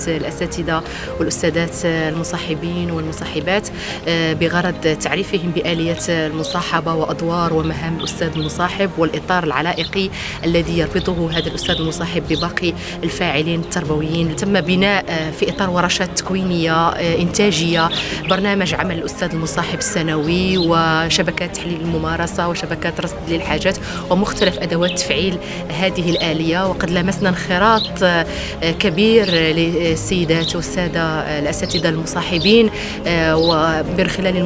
الأساتذة والأستاذات المصاحبين والمصاحبات بغرض تعريفهم بآلية المصاحبة وأدوار ومهام الأستاذ المصاحب والإطار العلائقي الذي يربطه هذا الأستاذ المصاحب بباقي الفاعلين التربويين. تم بناء في إطار ورشات تكوينية إنتاجية برنامج عمل الأستاذ المصاحب السنوي وشبكات تحليل الممارسة وشبكات رصد للحاجات ومختلف أدوات تفعيل هذه الآلية. وقد لمسنا انخراط كبير للسيدات والسادة الأساتذة المصاحبين ومن خلال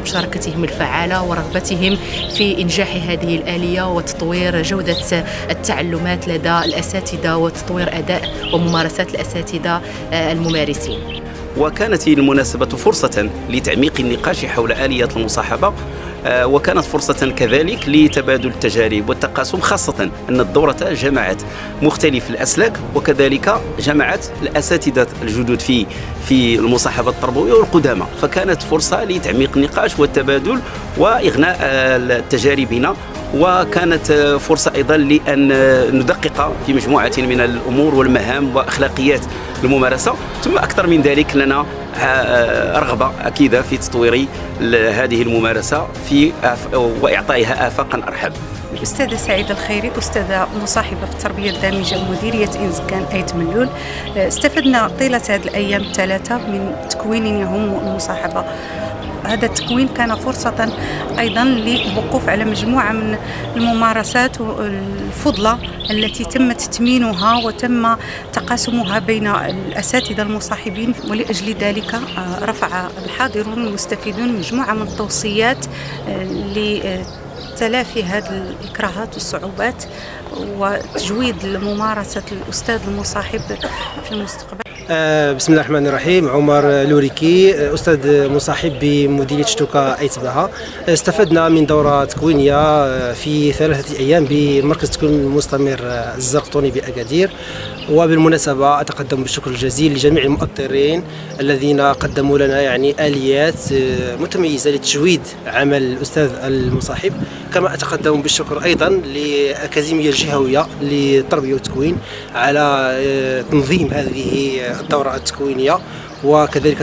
مشاركتهم الفعالة ورغبتهم في إنجاح هذه الآلية وتطوير جودة التعلمات لدى الأساتذة وتطوير أداء وممارسات الأساتذة الممارسين. وكانت المناسبة فرصة لتعميق النقاش حول آلية المصاحبة، وكانت فرصة كذلك لتبادل التجارب والتقاسم، خاصة أن الدورة جمعت مختلف الأسلاك وكذلك جمعت الأساتذة الجدد في المصاحبة التربوية والقدامى، فكانت فرصة لتعميق النقاش والتبادل وإغناء تجاربنا، وكانت فرصة أيضا لأن ندقق في مجموعة من الأمور والمهام وأخلاقيات الممارسة. ثم أكثر من ذلك لنا رغبة أكيدة في تطوير هذه الممارسة وإعطائها آفاقا أرحب. الأستاذة سعيدة الخيري، أستاذة مصاحبة في التربية الدامجة ومديرية إنزكان أيت مليون. استفدنا طيلة هذه الأيام الثلاثة من تكوين يهم المصاحبة. هذا التكوين كان فرصة أيضا للوقوف على مجموعة من الممارسات الفضلة التي تم تثمينها وتم تقاسمها بين الأساتذة المصاحبين، ولأجل ذلك رفع الحاضرون المستفيدون مجموعة من التوصيات لتلافي هذه الإكراهات والصعوبات وتجويد ممارسة الأستاذ المصاحب في المستقبل. بسم الله الرحمن الرحيم. عمر لوريكي، أستاذ مصاحب بمديرية شتوكا أيت بها. استفدنا من دورة تكوينية في 3 أيام بمركز التكوين المستمر الزرقطوني بأكادير. وبالمناسبة أتقدم بالشكر الجزيل لجميع المؤطرين الذين قدموا لنا آليات متميزة لتجويد عمل الأستاذ المصاحب. كما أتقدم بالشكر أيضا للأكاديمية الجهوية للتربية والتكوين على تنظيم هذه الدورة التكوينية، وكذلك